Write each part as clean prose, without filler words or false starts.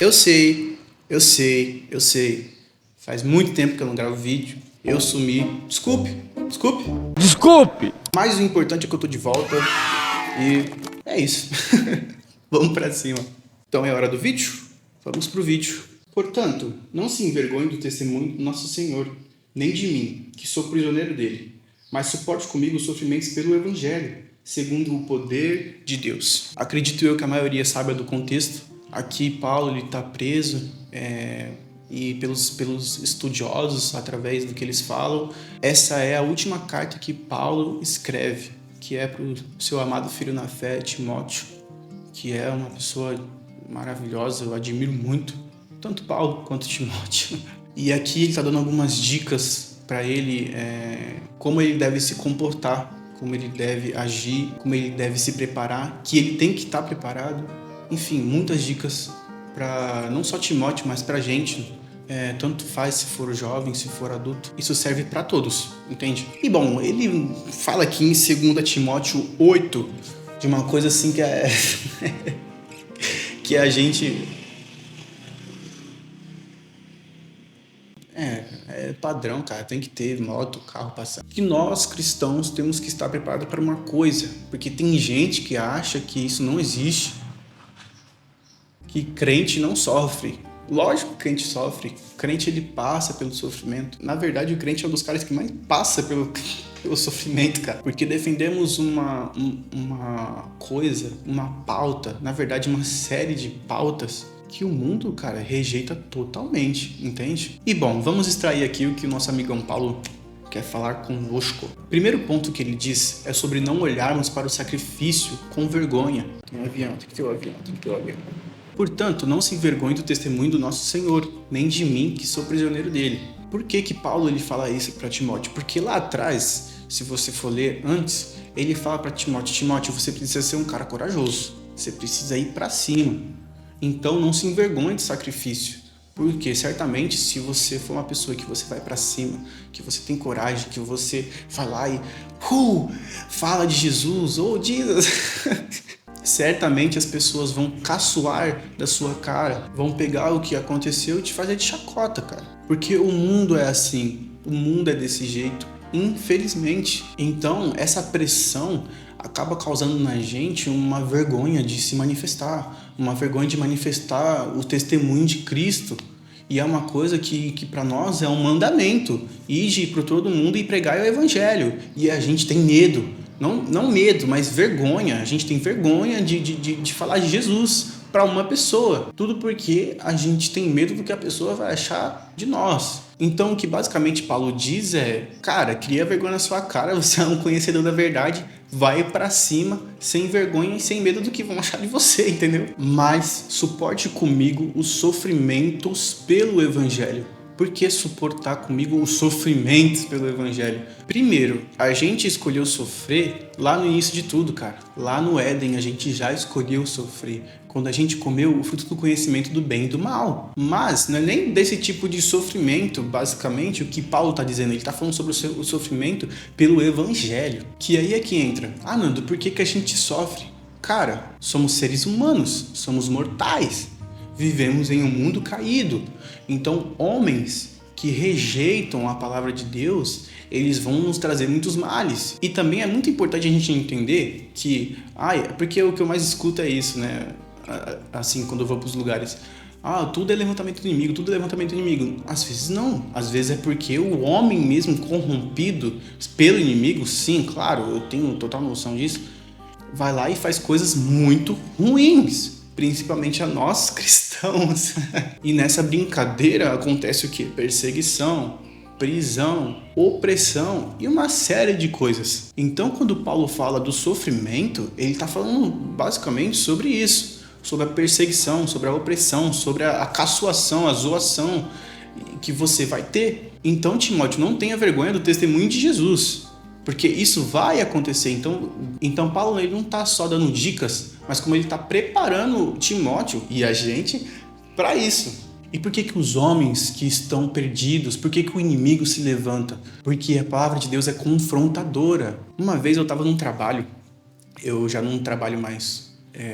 Eu sei. Faz muito tempo que eu não gravo vídeo. Eu sumi. Desculpe. Mas o importante é que eu tô de volta. E é isso. Vamos pra cima. Então é hora do vídeo? Vamos pro vídeo. Portanto, não se envergonhe do testemunho do nosso Senhor, nem de mim, que sou prisioneiro dele, mas suporte comigo os sofrimentos pelo Evangelho, segundo o poder de Deus. Acredito eu que a maioria sabe do contexto. Aqui Paulo está preso e pelos estudiosos, através do que eles falam, essa é a última carta que Paulo escreve, que é para o seu amado filho na fé, Timóteo, que é uma pessoa maravilhosa, eu admiro muito, tanto Paulo quanto Timóteo. E aqui ele está dando algumas dicas para ele, como ele deve se comportar, como ele deve agir, como ele deve se preparar, que ele tem que estar preparado. Enfim, muitas dicas para não só Timóteo, mas para a gente. Tanto faz se for jovem, se for adulto. Isso serve para todos, entende? E bom, ele fala aqui em 2 Timóteo 8 de uma coisa assim que que a gente... É padrão, cara. Tem que ter moto, carro, passar. Que nós, cristãos, temos que estar preparados para uma coisa. Porque tem gente que acha que isso não existe. Que crente não sofre. Lógico que o crente sofre. O crente, ele passa pelo sofrimento. Na verdade, o crente é um dos caras que mais passa pelo sofrimento, cara. Porque defendemos uma coisa, uma pauta. Na verdade, uma série de pautas que o mundo, cara, rejeita totalmente, entende? E bom, vamos extrair aqui o que o nosso amigão Paulo quer falar conosco. O primeiro ponto que ele diz é sobre não olharmos para o sacrifício com vergonha. Tem um avião. Portanto, não se envergonhe do testemunho do nosso Senhor, nem de mim, que sou prisioneiro dele. Por que Paulo ele fala isso para Timóteo? Porque lá atrás, se você for ler antes, ele fala para Timóteo, você precisa ser um cara corajoso, você precisa ir para cima. Então não se envergonhe do sacrifício, porque certamente se você for uma pessoa que você vai para cima, que você tem coragem, que você vai lá e fala de Jesus, Jesus... certamente as pessoas vão caçoar da sua cara, vão pegar o que aconteceu e te fazer de chacota, cara. Porque o mundo é assim, o mundo é desse jeito, infelizmente. Então, essa pressão acaba causando na gente uma vergonha de se manifestar, uma vergonha de manifestar o testemunho de Cristo. E é uma coisa que para nós é um mandamento, ir para todo mundo e pregar o Evangelho. E a gente tem medo. Não medo, mas vergonha. A gente tem vergonha de falar de Jesus para uma pessoa. Tudo porque a gente tem medo do que a pessoa vai achar de nós. Então, o que basicamente Paulo diz é: cara, cria vergonha na sua cara, você é um conhecedor da verdade, vai para cima, sem vergonha e sem medo do que vão achar de você, entendeu? Mas suporte comigo os sofrimentos pelo Evangelho. Por que suportar comigo os sofrimentos pelo Evangelho? Primeiro, a gente escolheu sofrer lá no início de tudo, cara. Lá no Éden, a gente já escolheu sofrer. Quando a gente comeu o fruto do conhecimento do bem e do mal. Mas não é nem desse tipo de sofrimento, basicamente, o que Paulo está dizendo. Ele está falando sobre o sofrimento pelo Evangelho. Que aí é que entra. Nando, por que a gente sofre? Cara, somos seres humanos, somos mortais. Vivemos em um mundo caído. Então, homens que rejeitam a palavra de Deus, eles vão nos trazer muitos males. E também é muito importante a gente entender que... porque o que eu mais escuto é isso, né? Assim, quando eu vou para os lugares... tudo é levantamento do inimigo, tudo é levantamento do inimigo. Às vezes não. Às vezes é porque o homem mesmo corrompido pelo inimigo, sim, claro, eu tenho total noção disso, vai lá e faz coisas muito ruins. Principalmente a nós cristãos. E nessa brincadeira acontece o quê? Perseguição, prisão, opressão e uma série de coisas. Então, quando Paulo fala do sofrimento, ele está falando basicamente sobre isso, sobre a perseguição, sobre a opressão, sobre a caçoação, a zoação que você vai ter. Então, Timóteo, não tenha vergonha do testemunho de Jesus, porque isso vai acontecer. Então Paulo ele não está só dando dicas, mas como ele está preparando Timóteo e a gente para isso. E por que os homens que estão perdidos, por que o inimigo se levanta? Porque a palavra de Deus é confrontadora. Uma vez eu estava num trabalho, eu já não trabalho mais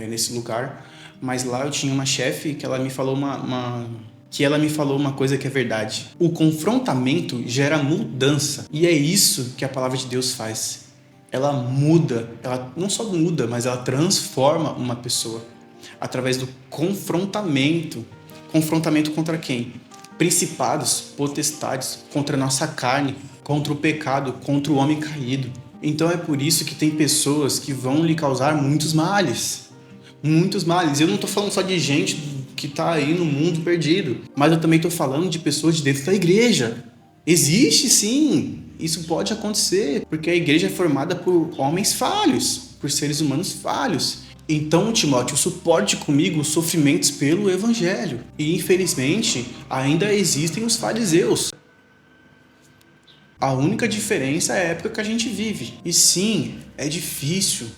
nesse lugar, mas lá eu tinha uma chefe que ela me falou uma coisa que é verdade. O confrontamento gera mudança. E é isso que a palavra de Deus faz. Ela muda, ela não só muda, mas ela transforma uma pessoa através do confrontamento. Confrontamento contra quem? Principados, potestades, contra a nossa carne, contra o pecado, contra o homem caído. Então é por isso que tem pessoas que vão lhe causar muitos males. Muitos males. Eu não estou falando só de gente que está aí no mundo perdido, mas eu também estou falando de pessoas de dentro da igreja. Existe sim, isso pode acontecer, porque a igreja é formada por homens falhos, por seres humanos falhos. Então, Timóteo, suporte comigo os sofrimentos pelo evangelho. E infelizmente, ainda existem os fariseus. A única diferença é a época que a gente vive. E sim, é difícil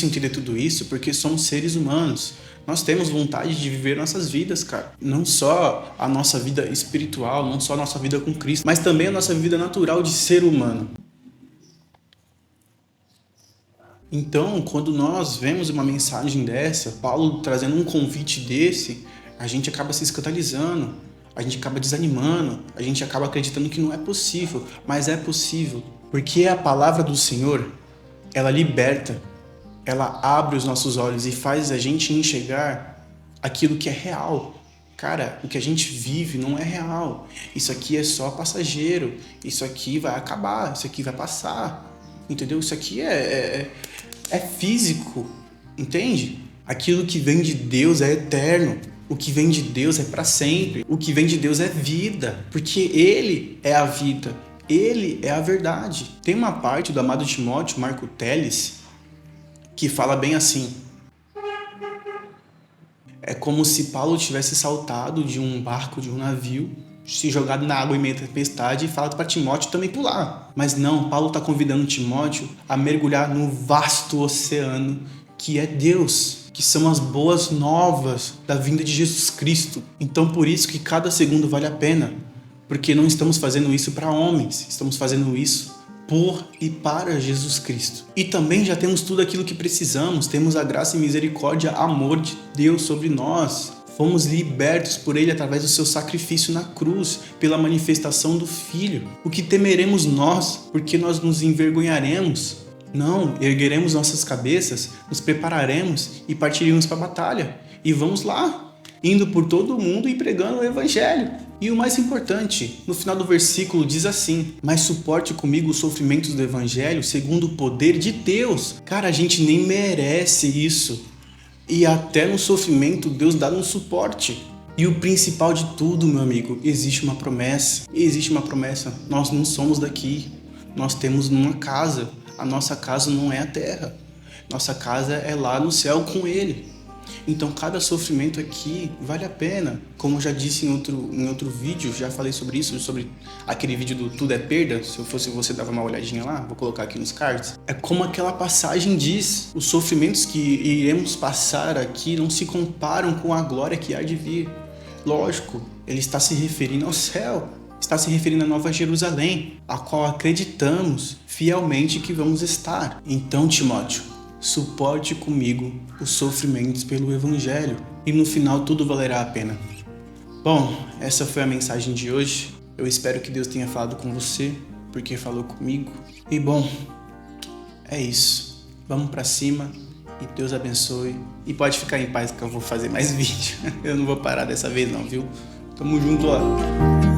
entender tudo isso porque somos seres humanos. Nós temos vontade de viver nossas vidas, cara. Não só a nossa vida espiritual, não só a nossa vida com Cristo, mas também a nossa vida natural de ser humano. Então, quando nós vemos uma mensagem dessa, Paulo trazendo um convite desse, a gente acaba se escandalizando, a gente acaba desanimando, a gente acaba acreditando que não é possível, mas é possível, porque a palavra do Senhor, ela liberta, ela abre os nossos olhos e faz a gente enxergar aquilo que é real. Cara, o que a gente vive não é real, isso aqui é só passageiro, isso aqui vai acabar, isso aqui vai passar, entendeu? Isso aqui é físico, entende? Aquilo que vem de Deus é eterno. O que vem de Deus é para sempre. O que vem de Deus é vida, porque Ele é a vida. Ele é a verdade. Tem uma parte do amado Timóteo, Marco Teles, que fala bem assim. É como se Paulo tivesse saltado de um barco, de um navio, se jogado na água em meio à tempestade e falado para Timóteo também pular. Mas não, Paulo está convidando Timóteo a mergulhar no vasto oceano que é Deus, que são as boas novas da vinda de Jesus Cristo. Então por isso que cada segundo vale a pena, porque não estamos fazendo isso para homens, estamos fazendo isso por e para Jesus Cristo. E também já temos tudo aquilo que precisamos, temos a graça e misericórdia, amor de Deus sobre nós. Fomos libertos por Ele através do seu sacrifício na cruz, pela manifestação do Filho. O que temeremos nós, porque nós nos envergonharemos? Não, ergueremos nossas cabeças, nos prepararemos e partiremos para a batalha. E vamos lá, indo por todo o mundo e pregando o Evangelho. E o mais importante, no final do versículo diz assim: mas suporte comigo os sofrimentos do Evangelho segundo o poder de Deus. Cara, a gente nem merece isso. E até no sofrimento, Deus dá um suporte. E o principal de tudo, meu amigo, existe uma promessa. Existe uma promessa. Nós não somos daqui. Nós temos uma casa. A nossa casa não é a terra. Nossa casa é lá no céu com Ele. Então, cada sofrimento aqui vale a pena. Como eu já disse em outro vídeo, já falei sobre isso, sobre aquele vídeo do Tudo é Perda. Se eu fosse você, dava uma olhadinha lá, vou colocar aqui nos cards. É como aquela passagem diz, os sofrimentos que iremos passar aqui não se comparam com a glória que há de vir. Lógico, ele está se referindo ao céu, está se referindo à Nova Jerusalém, a qual acreditamos fielmente que vamos estar. Então, Timóteo, suporte comigo os sofrimentos pelo Evangelho e no final tudo valerá a pena. Bom, essa foi a mensagem de hoje. Eu espero que Deus tenha falado com você, porque falou comigo. E bom, é isso. Vamos pra cima e Deus abençoe. E pode ficar em paz que eu vou fazer mais vídeo. Eu não vou parar dessa vez não, viu? Tamo junto, ó.